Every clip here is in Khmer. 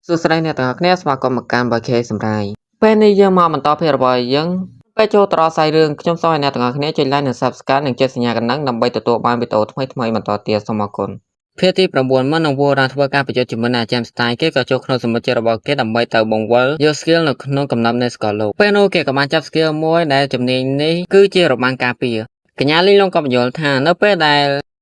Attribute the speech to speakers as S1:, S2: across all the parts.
S1: សួស្តីអ្នកទាំងអស់គ្នាស្វាគមន៍មកកាន់ BK សម្រាយពេលនេះយើងមកបន្តភាពរបស់យើងពេលចូលតរសាយរឿងខ្ញុំសូមឲ្យអ្នកទាំងអស់គ្នាចុច like និង Subscribe និងចុចសញ្ញាកណ្ដឹងដើម្បីទទួលបានវីដេអូថ្មីៗបន្តទៀតសូមអរគុណភាគទី9មុននឹងវូរ៉ាធ្វើការប្រយុទ្ធជាមួយនឹងអាចារ្យស្ទាយគេក៏ចូលក្នុងសមុទ្ររបស់គេដើម្បីទៅបង្វិលយក skill នៅក្នុងកំណប់នៃស្កលលោកពេលនោះគេក៏បានចាប់ skill មួយដែលជំនាញនេះគឺជារបាំងការពារកញ្ញាលីឡុងក៏បញ្យល់ថានៅពេលដែ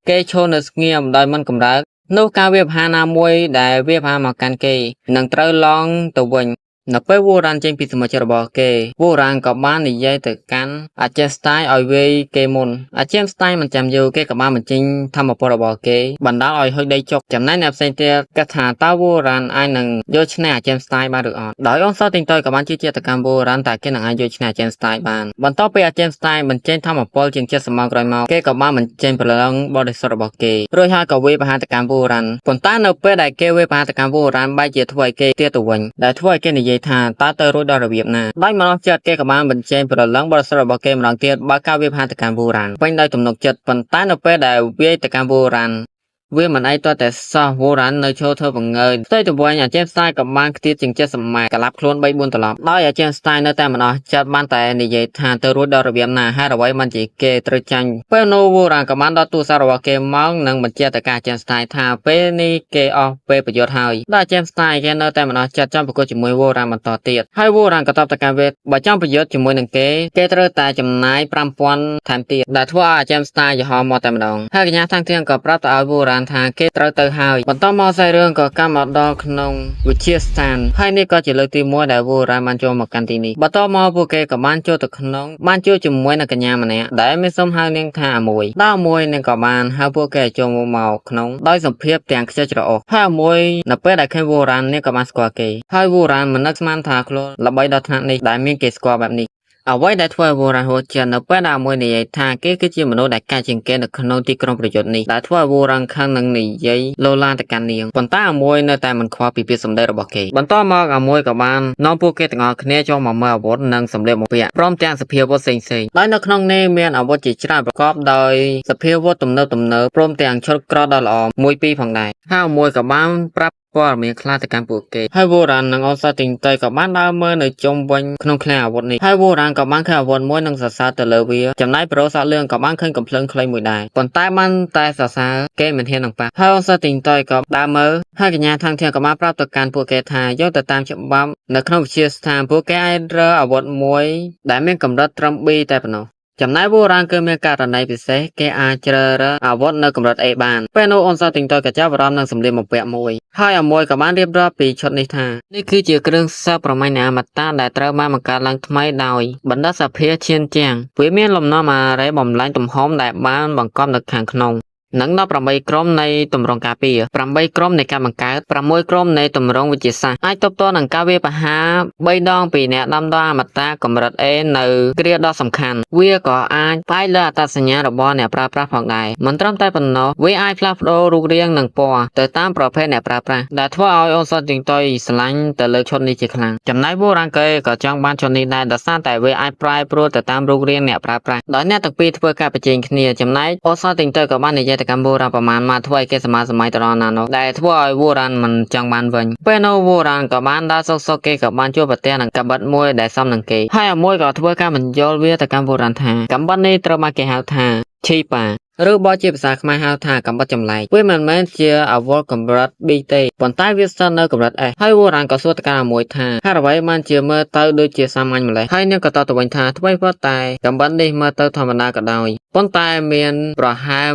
S1: លគេឈរនៅស្ងៀមដោយមិនកម្រើកនោះការវាបហាណាមួយដែលវាបហាមកកាន់គេនឹងត្រូវឡងទៅវិញនៅពេលវូរ៉ានចេញពីសមុទ្ររបស់គេវូរ៉ានក៏បាននិយាយទៅកាន់អាចារ្យស្ទាយឲ្យវាយគេមុនអាចារ្យស្ទាយមិនចាំយូរគេក៏បានបញ្ចេញធម្មពលរបស់គេបណ្ដាលឲ្យហុចដីចុកចំណែកអ្នកផ្សេងទៀតគិតថាតើវូរ៉ានអាចនឹងយកឈ្នះអាចារ្យស្ទាយបានឬអត់ដោយអនសតទីងតើក៏បានជឿជាក់ទៅកាន់វូរ៉ានតែគេនឹងអាចយកឈ្នះអាចារ្យស្ទាយបានបន្ទាប់ពីអាចារ្យស្ទាយបញ្ចេញធម្មពលជាង70ម៉ោងក្រោយមកគេក៏បានបញ្ចេញព្រលឹងបរិសុទ្ធរបស់គេរួចហើយក៏វាយប្រហារទៅកាន់វូរ៉ានប៉ុន្តែនៅពេលដែលគេវាយប្រហារទៅកាន់វូរ៉ានបែរជាធ្វើឲ្យគេទៀតទៅវិញដែលធ្វើឲ្យគេនិយាយថាតើទៅរួចដល់របៀបណាដោយមនោចិត្តគេក៏បានបញ្ចេញព្រលឹងបរិសុទ្ធរបស់គេម្ដងទៀតបើការវាយប្រហារទៅកាន់វូរ៉ានពេញដោយទំនុកចិត្តប៉ុន្តែនៅពេលដែលវាយទៅកាន់វូរ៉ានវាមិនអីទាល់តែសោះវូរ៉ាននៅឈរធ្វើបង្ងើយផ្ទុយទៅវិញអាចារ្យស្ទាយក៏បានខ្ទាតជាង70ម៉ែត្រកលាប់ខ្លួន3 4ត្រឡប់ដោយអាចារ្យស្ទាយនៅតែមិនអស់ចិត្តបានតែនិយាយថាទៅរួចដល់របៀបណាហេតុអ្វីមិនជាគេត្រូវចាញ់ពេលនោះវូរ៉ានក៏បានដល់ទូរស័ព្ទរបស់គេមកនិងបញ្ជាក់ទៅកាន់អាចារ្យស្ទាយថាពេលនេះគេអស់ពេលប្រយុទ្ធហើយដោយអាចារ្យស្ទាយគេនៅតែមិនអស់ចិត្តចង់ប្រកួតជាមួយវូរ៉ានបន្តទៀតហើយវូរ៉ានក៏តបទៅកាន់វាបើចង់ប្រយុទ្ធជាមួយនឹងគេត្រូវតែចំណាយ 5000 ថែមទៀតដែលធ្វើឲ្យអាចារ្យស្ទាយយហោមកតែម្ដងហើយកញ្ញាទាំងទៀងក៏ប្រាប់ទៅឲ្យវូរ៉ានថាគេត្រូវទៅហើយបន្តមកខ្សែរឿងក៏កាន់មកដល់ក្នុងវិទ្យាស្ថានហើយនេះក៏ជាលើកទី1ដែលវូរ៉ានបានចូលមកកាន់ទីនេះបន្តមកពួកគេក៏បានចូលទៅក្នុងបានជួបជាមួយនឹងកញ្ញាម្នាក់ដែលមានសុំហៅនាងថាមួយដល់មួយនាងក៏បានហៅពួកគេចូលមកក្នុងដោយសម្ភារទាំងខ្ជិលច្រអូសហើយមួយនៅពេលដែលឃើញវូរ៉ាននាងក៏បានស្គាល់គេហើយវូរ៉ានមិននឹកស្មានថាខ្លួនល្បីដល់ថ្នាក់នេះដែលមានគេស្គាល់បែបនេះអ្វីដែលធ្វើឲ្យវូរ៉ានហួចចិត្តនៅពេលដែលមួយនិយាយថាគេគឺជាមនុស្សដែលកាចជាងគេនៅក្នុងទីក្រុងប្រយុទ្ធនេះដែលធ្វើឲ្យវូរ៉ានខឹងនឹងនិយាយលោឡាទៅកាន់នាងប៉ុន្តែមួយនៅតែមិនខ្វល់ពីពាក្យសម្ដីរបស់គេបន្តមកមួយក៏បាននាំពួកគេទាំងអស់គ្នាចូលមកមើលអាវុធនិងសម្លៀកបំពាក់ព្រមទាំងសភាវុធផ្សេងៗដោយនៅក្នុងនេះមានអាវុធជាច្រើនប្រកបដោយសភាវុធទំនើបព្រមទាំងឈុតក្រោតដ៏ល្អមួយពីរផងដែរហើយមួយក៏បានប្រាប់ព័ត៌មានខ្លះទៅកាន់ពួកគេហើយវូរ៉ាននិងអនសាទីងតៃក៏បានដើរមើលនៅជុំវិញក្នុងឃ្លាំងអាវុធនេះហើយវូរ៉ានក៏បានឃើញអាវុធមួយនឹងសរសើរទៅលើវាចំណែកប្រូសាក់លឿងក៏បានឃើញកំភ្លើងខ្លីមួយដែរប៉ុន្តែបានតែសរសើរគេមិនហ៊ាននឹងប៉ះហើយអនសាទីងតៃក៏ដើរមើលហើយកញ្ញាខាងធៀងក៏បានប្រាប់ទៅកាន់ពួកគេថាយកទៅតាមច្បាប់នៅក្នុងវិទ្យាស្ថានពួកគេអាចរើអាវុធមួយដែលមានកម្រិតត្រឹម B តែប៉ុណ្ណោះចំណែកវូរ៉ានគឺមានករណីពិសេសគេអាចជ្រើសរើសអាវុធនៅកម្រិត A បានពេលនោះអនសាទីងតើក៏ចាប់អារម្មណ៍នឹងសម្លៀកបំពាក់មួយហើយអាមួយក៏បានរៀបរាប់ពីឈុតនេះថានេះគឺជាគ្រឿងសើប្រមាញ់នៃអមតៈដែលត្រូវបានបង្កើតឡើងថ្មីដោយបណ្ឌិតសភាឈៀនជាងវាមានលំនាំអារ៉េបំលែងទំហំដែលបានបង្កប់នៅខាងក្នុងនិង18ក្រុមនៃទម្រង់ការពារ8ក្រុមនៃការបង្កើត6ក្រុមនៃទម្រង់វិទ្យាសាស្ត្រអាចទប់ទល់នឹងការវាយប្រហារ3ដងពីអ្នកដាំដុះអមតៈកម្រិត A នៅគ្រាដ៏សំខាន់វាក៏អាចផ្អែកលើអត្តសញ្ញាណរបស់អ្នកប្រើប្រាស់ផងដែរមិនត្រឹមតែប៉ុណ្ណោះវាអាចផ្លាស់ប្ដូររូបរាងនិងពណ៌ទៅតាមប្រភេទអ្នកប្រើប្រាស់ដែលធ្វើឲ្យអូនសុតទីងតុយស្រឡាញ់ទៅលើឈុតនេះជាខ្លាំងចំណែកវូរ៉ានកេក៏ចង់បានឈុតនេះដែរដោយសារតែវាអាចប្រែប្រួលទៅតាមរូបរាងអ្នកប្រើប្រាស់ដោយអ្នកទាំងពីរធ្វើការប្រជែងគ្នាចំណែកអូនសុតទីងតុយក៏បាននិយាយទៅកាន់វូរ៉ានប្រមាណមកធ្វើឲ្យគេសមាសម័យទៅដល់ណានោះដែលធ្វើឲ្យវូរ៉ានមិនចង់បានវិញពេលនោះវូរ៉ានក៏បានដើរសុកគេក៏បានជួបប្រទះនឹងកាំបិតមួយដែលសមនឹងគេហើយអាមួយក៏ធ្វើការបញ្យល់វាទៅកាន់វូរ៉ានថាកាំបិតនេះត្រូវបានគេហៅថាឈីប៉ាឬបើជាភាសាខ្មែរហៅថាកាំបិតចម្លែកវាមិនមែនជាអាវុធកម្រិត B ទេប៉ុន្តែវាស្ថិតនៅកម្រិត S ហើយវូរ៉ានក៏សួរទៅកាន់អាមួយថាហេតុអ្វីបានជាមើលទៅដូចជាសាមញ្ញម្ល៉េះហើយនាងក៏តបទៅវិញថាថ្មីប៉ុន្តែកាំបិតនេះមើលទៅធម្មតាក៏ដោយប៉ុន្តែមានប្រហែល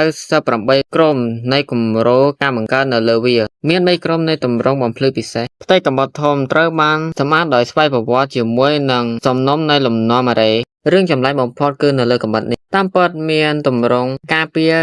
S1: 198ក្រុមនៃគម្រោងការបង្កើតនៅលើវាមាន3ក្រុមនៃទម្រង់បំភ្លឺពិសេសផ្ទៃកាំបិតធំត្រូវបានសម្អាតដោយស្វ័យប្រវត្តិជាមួយនឹងសំណុំនៃលំនាំអារ៉េរឿងចម្លែកបំផុតគឺនៅលើកាំបិតនេះតាមពិតមានទម្រង់ការពារ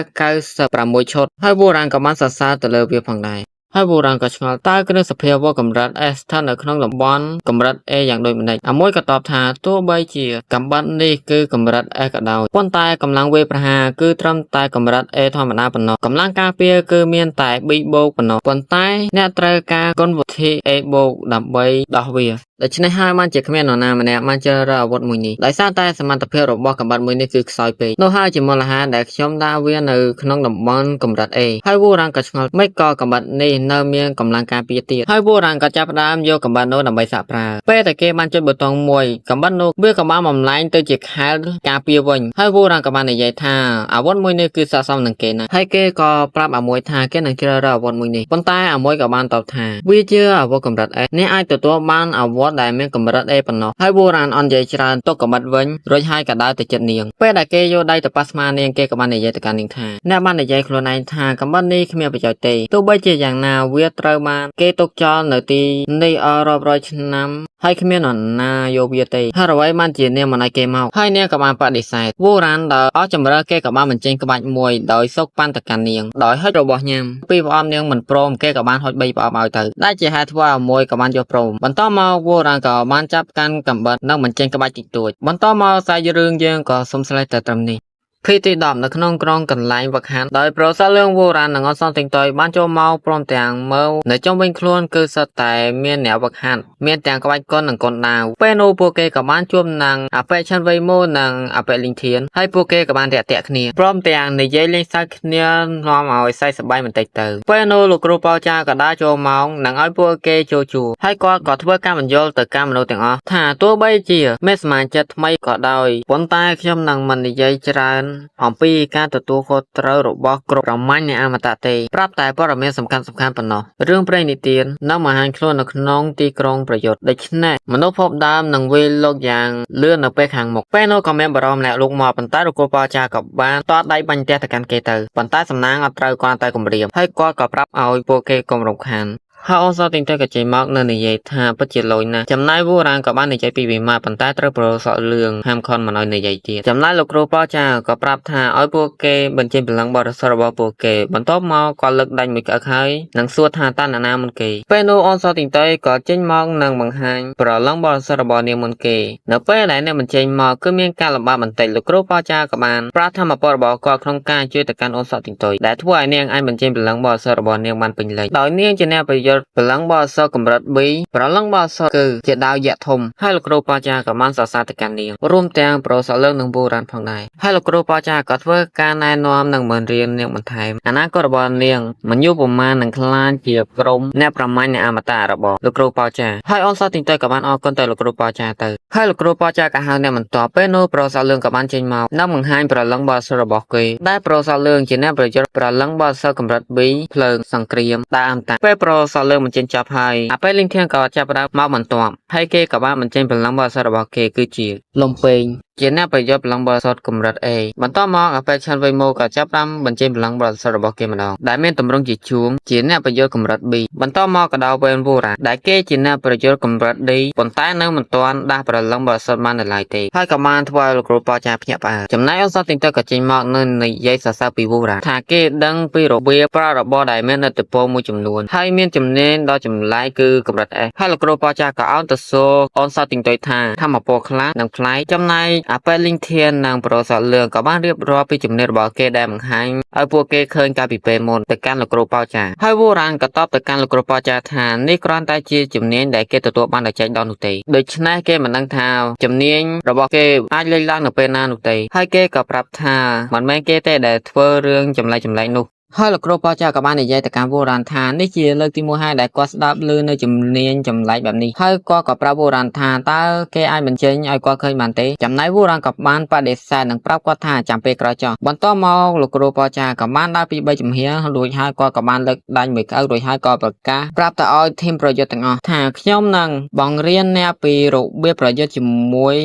S1: 96ឈុតហើយវូរ៉ានក៏បានសរសើរទៅលើវាផងដែរហើយវូរ៉ានក៏ឆ្ងល់តើគ្រឿងសភាវុធកម្រិត S ស្ថិតនៅក្នុងតំបន់កម្រិត A យ៉ាងដូចម្តេចអាមួយក៏តបថាទោះបីជាកាំបិតនេះគឺកម្រិត S ក៏ដោយប៉ុន្តែកម្លាំងវាយប្រហារគឺត្រឹមតែកម្រិត A ធម្មតាប៉ុណ្ណោះកម្លាំងការពារគឺមានតែ B បូកប៉ុណ្ណោះប៉ុន្តែអ្នកត្រូវការគុណវិធី A បូកដើម្បីដោះវាដូច្នេះហើយបានជាគ្មាននរណាម្នាក់បានជ្រើសរើសអាវុធមួយនេះដោយសារតែសមត្ថភាពរបស់កាំបិតមួយនេះគឺខ្សោយពេកនោះហើយជាមូលហេតុដែលខ្ញុំដាក់វានៅក្នុងតំបន់កម្រិត A ហើយវូរ៉ានក៏ឆ្ងល់មិនក៏កាំបិតនេះ នៅមានកម្លាំងការពារទៀតហើយបុរាណក៏ចាប់ផ្ដើមយកកំបិតនោះដើម្បីសាកប្រើពេលតែគេបានចុចប៊ូតុងមួយកំបិតនោះវាក៏បានបំលែងទៅជាខែលការពារវិញហើយបុរាណក៏បាននិយាយថាអាវុធមួយនេះគឺស័ក្តិសមនឹងគេណាស់ហើយគេក៏ប្រាប់អាមួយថាគេនឹងជ្រើសរើសអាវុធមួយនេះប៉ុន្តែអាមួយក៏បានតបថាវាជាអាវុធកម្រិត A អ្នកអាចទទួលបានអាវុធដែលមានកម្រិត A ប៉ុណ្ណោះហើយបុរាណអត់និយាយច្រើនទុកកំបិតវិញរួចហើយក៏ដើរទៅចិត្តនាងពេលដែលគេយកដៃទៅប៉ះស្មានាងគេក៏បាននិយាយទៅកាន់នាងថាអ្នកបាននិយាយខ្លួនឯងថាកំបិតនេះគ្មានប្រយោជន៍ទេទោះបីជាយ៉ាងណាវាត្រូវបានគេទុកចោលនៅទីនេះរាប់រយឆ្នាំហើយគ្មាននរណាយកវាទេហើយអ្វីបានជានាងមិនឲ្យគេមកហើយនាងក៏បានបដិសេធបុរាណដល់អស់ចម្រើសគេក៏បានបញ្ចេញក្បាច់មួយដោយសុកប៉ាន់ទៅកាន់នាងដោយហុចរបស់ញ៉ាំពីប្រអប់នាងមិនព្រមគេក៏បានហុច3ប្រអប់ឲ្យទៅដែលជាហេតុធ្វើឲ្យមួយក៏បានយកព្រមបន្ទាប់មកបុរាណក៏បានចាប់កាន់កំបិតនិងបញ្ចេញក្បាច់តិចតួចបន្ទាប់មកសាច់រឿងយើងក៏សុំស្លេះតែត្រឹមនេះភីទី10នៅក្នុងក្រុងកន្លែងវឹកហាត់ដោយប្រុសសាលឿងវូរ៉ាននិងអនសនទិញតុយបានចូលមកព្រមទាំងមើលនៅជុំវិញខ្លួនគឺសុទ្ធតែមានអ្នកវឹកហាត់មានទាំងក្បាច់កុននិងកុនដាវពេលនោះពួកគេក៏បានជួបនឹងអបិឆាន់វៃម៉ូនិងអបិលីងធានហើយពួកគេក៏បានរាក់ទាក់គ្នាព្រមទាំងនិយាយលេងសើចគ្នានាំឲ្យសែកសប្បាយបន្តិចទៅពេលនោះលោកគ្រូប៉ោចាក៏ដើរចូលមកនិងឲ្យពួកគេចូលជួរហើយគាត់ក៏ធ្វើការបញ្យល់ទៅកាន់មនុស្សទាំងអស់ថាទោះបីជាមានសមាជិកថ្មីក៏ដោយប៉ុន្តែខ្ញុំនឹងមិននិយាយច្រើនអំពីការទទួលខុសត្រូវរបស់ក្រុមប្រមាញ់នៃអមតៈទេប្រាប់តែព័ត៌មានសំខាន់ប៉ុណ្ណោះរឿងព្រេងនិទាននឹងបង្ហាញខ្លួននៅក្នុងទីក្រុងប្រយុទ្ធដូច្នេះមនុស្សភពដើមនឹងវាយលោកយ៉ាងលឿននៅពេលខាងមុខពេលនោះក៏មានបរិមម្នាក់លោកមកប៉ុន្តែលោកគ្រូប៉ោចាក៏បានតដៃបាញ់ផ្ទះទៅកាន់គេទៅប៉ុន្តែសំណាងអត់ត្រូវគាត់តែគម្រាមហើយគាត់ក៏ប្រាប់ឲ្យពួកគេកុំរំខានហើយអូនសទិញទៅក៏ចេញមកនៅនិយាយថាពិតជាលុយណាស់ចំណែកវូរ៉ានក៏បាននិយាយពីវិមាប៉ុន្តែត្រូវប្រុសលឿងហាមខនមិនឲ្យនិយាយទៀតចំណែកលោកគ្រូប៉ោចាក៏ប្រាប់ថាឲ្យពួកគេបញ្ចេញកម្លាំងបរិសុទ្ធរបស់ពួកគេបន្ទាប់មកក៏លើកដៃមួយក្អឹកហើយនឹងសួរថាតើនរណាមុនគេពេលនោះអូនសទិញទៅក៏ចេញមកនឹងបង្ហាញប្រឡងបរិសុទ្ធរបស់នាងមុនគេនៅពេលដែលនាងបញ្ចេញមកគឺមានការលំបាកបន្តិចលោកគ្រូប៉ោចាក៏បានប្រាប់ធម្មពលរបស់គាត់ក្នុងការជួយទៅកាន់អូនសទិញទៅដែលធ្វើឲ្យនាងអាចបញ្ចេញកម្លាំងបរិសុទ្ធរបស់នាងបានពេញលេញដោយនាងជាអ្នកប្រយុទ្ធប្រឡងបោះសកម្រិត B ប្រឡងបោះសគឺជាដាវយៈធំហើយលោកគ្រូប៉ាចាក៏បានសរសើរទៅកាន់នាងរួមទាំងប្រុសលើងនិងបុរាណផងដែរហើយលោកគ្រូប៉ាចាក៏ធ្វើការណែនាំនិងបង្រៀននាងបន្ថែមអនាគតរបស់នាងមិនយូរប៉ុន្មាននឹងក្លាយជាក្រុមអ្នកប្រមាញ់នៃអមតៈរបស់លោកគ្រូប៉ាចាហើយអូនសទិញទៅក៏បានអរគុណទៅលោកគ្រូប៉ាចាទៅហើយលោកគ្រូប៉ាចាក៏ហៅអ្នកបន្តពេលនោះប្រុសលើងក៏បានចេញមកនិងបង្ហាញប្រឡងបោះសរបស់គេដែលប្រុសលើងជាអ្នកប្រយុទ្ធប្រឡងបោះសកម្រិត B ភ្លើងសង្គ្រាមដែលអមតៈពេលប្រុសលើងបញ្ចេញចាប់ហើយអពេលលីងធានក៏ចាប់ផ្ដើមមកបន្ទាប់ហើយគេក៏បានបញ្ចេញកម្លាំងបរិសុទ្ធរបស់គេគឺជាលំពេងជាអ្នកប្រយុទ្ធកម្លាំងបរិសុទ្ធកម្រិត A បន្ទាប់មកអពេលឆាន់វៃម៉ូក៏ចាប់ផ្ដើមបញ្ចេញកម្លាំងបរិសុទ្ធរបស់គេម្ដងដែលមានទម្រង់ជាជួងជាអ្នកប្រយុទ្ធកម្រិត B បន្ទាប់មកក៏ដល់វេនវូរ៉ាដែលគេជាអ្នកប្រយុទ្ធកម្រិត D ប៉ុន្តែនៅមិនទាន់ដាស់ប្រឡងបរិសុទ្ធបាននៅឡើយទេហើយក៏បានធ្វើឲ្យលោកគ្រូប៉ោចាភ្ញាក់ផ្អើលចំណែកអូនសតទិញទៅក៏ចេញមកនៅនិយាយសរសើរពីវូរ៉ាថាគេដឹងពីរបៀបប្រើរបស់ដែលមានឥទ្ធិពលមួយចំនួនហើយមានជំនាញដ៏ចម្លែកគឺកម្រិត S ហើយលោកគ្រូប៉ោចាក៏អោនទៅសួរអូនសតទិញទៅថាធម្មពលខ្លះនិងផ្លែចំណែកអពេលលីងធាននិងប្រុសលឿងក៏បានរៀបរាប់ពីជំនាញរបស់គេដែលបង្ហាញឲ្យពួកគេឃើញកាលពីពេលមុនទៅកាន់លោកគ្រូប៉ោចាហើយវូរ៉ានក៏តបទៅកាន់លោកគ្រូប៉ោចាថានេះគ្រាន់តែជាជំនាញដែលគេទទួលបានដោយចែកដននោះទេដូច្នេះគេមិនដឹងថាជំនាញរបស់គេអាចលេចឡើងនៅពេលណានោះទេហើយគេក៏ប្រាប់ថាមិនមែនគេទេដែលធ្វើរឿងចម្លែកនោះហើយលោកគ្រូប៉ោចាក៏បាននិយាយទៅកាន់វូរ៉ានថានេះជាលើកទី1ហើយដែលគាត់ស្ដាប់ឮនៅជំនាញចម្លែកបែបនេះហើយគាត់ក៏ប្រាប់វូរ៉ានថាតើគេអាចបញ្ចេញឲ្យគាត់ឃើញបានទេចំណែកវូរ៉ានក៏បានបដិសេធនិងប្រាប់គាត់ថាចាំពេលក្រោយចុះបន្ទាប់មកលោកគ្រូប៉ោចាក៏បានដើរពី3ជំហានរួចហើយគាត់ក៏បានលើកដៃមួយក្អឹករួចហើយក៏ប្រកាសប្រាប់ទៅឲ្យធីមប្រយុទ្ធទាំងអស់ថាខ្ញុំនឹងបង្រៀនអ្នកពីរបៀបប្រយុទ្ធជាមួយ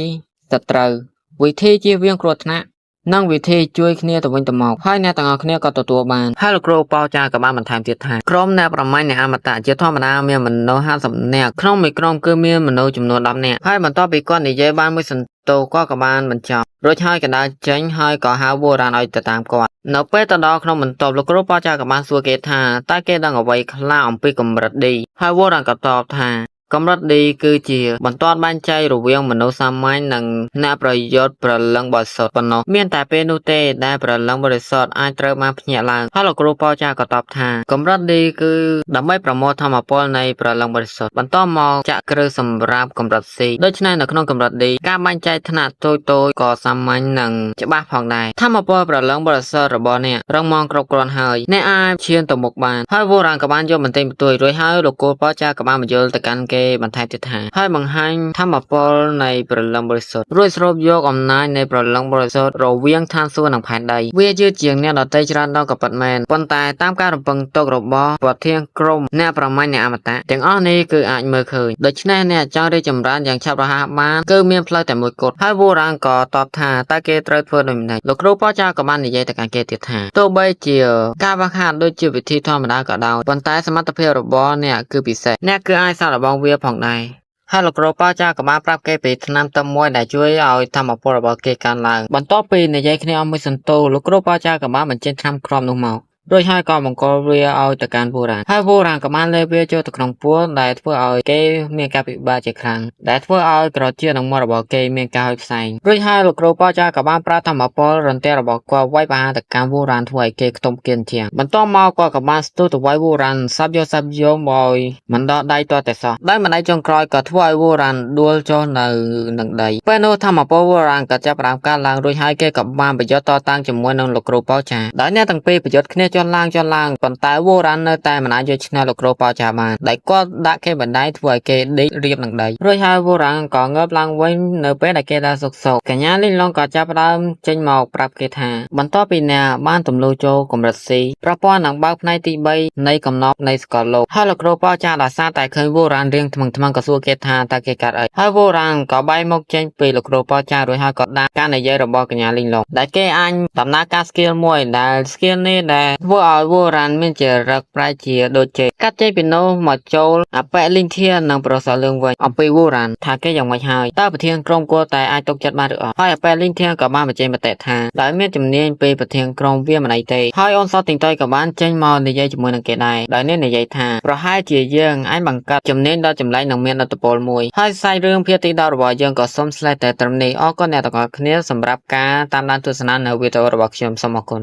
S1: សត្រូវវិធីជៀសវាងគ្រោះថ្នាក់និងវិធីជួយគ្នាទៅវិញទៅមកហើយអ្នកទាំងអស់គ្នាក៏ទទួលបានហើយលោកគ្រូប៉ោចាក៏បានបន្ថែមទៀតថាក្រុមអ្នកប្រមាញ់នៃអមតៈជាធម្មតាមានមនុស្ស50នាក់ក្នុងមួយក្រុមគឺមានមនុស្សចំនួន10នាក់ហើយបន្ទាប់ពីគាត់និយាយបានមួយសន្ទុះគាត់ក៏បានបញ្ចប់រួចហើយក៏ដើរចេញហើយក៏ហៅវូរ៉ានឲ្យទៅតាមគាត់នៅពេលទៅដល់ក្នុងបន្ទប់លោកគ្រូប៉ោចាក៏បានសួរគេថាតើគេដឹងអ្វីខ្លះអំពីកម្រិត D ហើយវូរ៉ានក៏តបថា កម្រិត D គឺជាបន្ទាត់បែងចែករវាងមនុស្សសាមញ្ញនិងអ្នកប្រយុទ្ធព្រលឹងបរិសុទ្ធប៉ុណ្ណោះមានតែពេលនោះទេដែលព្រលឹងបរិសុទ្ធអាចត្រូវបានភ្ញាក់ឡើងហើយលោកគ្រូប៉ោចាក៏តបថាកម្រិត D គឺដើម្បីប្រមូលធម្មពលនៃព្រលឹងបរិសុទ្ធបន្ទាប់មកចាក់គ្រឹះសម្រាប់កម្រិត C ដូច្នេះនៅក្នុងកម្រិត D ការបែងចែកថ្នាក់តូចៗក៏សាមញ្ញនិងច្បាស់ផងដែរធម្មពលព្រលឹងបរិសុទ្ធរបស់អ្នករឹងមាំគ្រប់គ្រាន់ហើយអ្នកអាចឈានទៅមុខបានហើយវូរ៉ានក៏បានយកបន្ទិញបន្ទួយរួចហើយលោកគ្រូប៉ោចាក៏បានបញ្យល់ទៅកាន់គេបន្ថែមទៀតថាហើយបង្ហាញធម្មពលនៃព្រលឹងបរិសុទ្ធរួចស្រូបយកអំណាចនៃព្រលឹងបរិសុទ្ធរវាងឋានសួគ៌និងផែនដីវាយឺតជាងអ្នកដទៃច្រើនដងក៏ពិតមែនប៉ុន្តែតាមការរំពឹងទុករបស់ប្រធានក្រុមអ្នកប្រមាញ់អ្នកអមតៈទាំងអស់នេះគឺអាចមើលឃើញដូច្នេះអ្នកចង់រីកចម្រើនយ៉ាងឆាប់រហ័សបានគឺមានផ្លូវតែមួយគត់ហើយវូរ៉ានក៏តបថាតើគេត្រូវធ្វើដូចម្តេចលោកគ្រូប៉ោចាក៏បាននិយាយទៅកាន់គេទៀតថាទោះបីជាការវឹកហាត់ដូចជាវិធីធម្មតាក៏ដោយប៉ុន្តែសមត្ថភាពរបស់អ្នកគឺពិសេសអ្នកគឺអាចសាកល្បងវាផងដែរហើយលោកគ្រូប៉ោចាក៏បានប្រាប់គេពីថ្នាំទឹកមួយដែលជួយឲ្យធម្មពលរបស់គេកើនឡើងបន្ទាប់ពីនិយាយគ្នាអស់មួយសន្ទុះលោកគ្រូប៉ោចាក៏បានបញ្ចេញថ្នាំក្រមនោះមករួចហើយក៏បង្កវាឲ្យទៅកាន់វូរ៉ានហើយវូរ៉ានក៏បានលេបវាចូលទៅក្នុងពោះដែលធ្វើឲ្យគេមានការពិបាកជាខ្លាំងដែលធ្វើឲ្យក្រជានិងមាត់របស់គេមានការហុយផ្សែងរួចហើយលោកគ្រូប៉ោចាក៏បានប្រើធម្មពលរន្ទះរបស់គាត់វាយប្រហារទៅកាន់វូរ៉ានធ្វើឲ្យគេខ្ទមគៀនជាងបន្ទាប់មកគាត់ក៏បានស្ទុះទៅវាយវូរ៉ានសាប់យកឲ្យមិនដល់ដៃទាល់តែសោះដោយម្ដាយចុងក្រោយក៏ធ្វើឲ្យវូរ៉ានដួលចុះនៅនឹងដីពេលនោះធម្មពលវូរ៉ានក៏ចាប់ផ្ដើមកើនឡើងរួចហើយគេក៏បានប្រយុទ្ធតតាំងជាមួយនឹងលោកគ្រូប៉ោចាដោយអ្នកទាំងពីរប្រយុទ្ធគ្នាចុះឡើងប៉ុន្តែវូរ៉ាននៅតែមិនអាចយកឈ្នះលោកគ្រូប៉ោចាបានដែលគាត់ដាក់គេបណ្ដាយធ្វើឲ្យគេដេករៀបនឹងដីរួចហើយវូរ៉ានក៏ងើបឡើងវិញនៅពេលដែលគេដើរសុកសោកកញ្ញាលីងឡុងក៏ចាប់ផ្ដើមចេញមកប្រាប់គេថាបន្ទាប់ពីអ្នកបានទម្លុះចូលកម្រិត C ប្រព័ន្ធនឹងបើកផ្នែកទី3នៃកំណប់នៃសកលលោកហើយលោកគ្រូប៉ោចាដោយសារតែឃើញវូរ៉ានរៀងថ្មឹងក៏សួរគេថាតើគេកាត់អីហើយវូរ៉ានក៏បែរមុខចេញពីលោកគ្រូប៉ោចារួចហើយក៏ដាក់ការនិយាយរបស់កញ្ញាលីងឡុងដែលគេអញដំណើរការ skill មួយដែល skill នេះដែលធ្វើឲ្យវូរ៉ានមានជារឹកប្រែជាដូចជាកាត់ចេញពីនោះមកចូលអបិលិនធានិងប្រសលឿងវិញអំពីវូរ៉ានថាគេយ៉ាងម៉េចហើយតើប្រធានក្រុមគួរតែអាចទុកចិត្តបានឬអត់ហើយអបិលិនធាក៏បានបញ្ចេញមតិថាដោយមានជំនាញពីប្រធានក្រុមវាមិនអីទេហើយអូនសតទីងតុយក៏បានចេញមកនិយាយជាមួយនឹងគេដែរដោយនេះនិយាយថាប្រហែលជាយើងអាចបង្កើតជំនាញដ៏ចម្លែកនិងមានឥទ្ធិពលមួយហើយសាច់រឿងភាគទី10របស់យើងក៏សូមស្លេះតែត្រឹមនេះអរគុណអ្នកទាំងអស់គ្នាសម្រាប់ការតាមដានទស្សនានៅវីដេអូរបស់ខ្ញុំសូមអរគុណ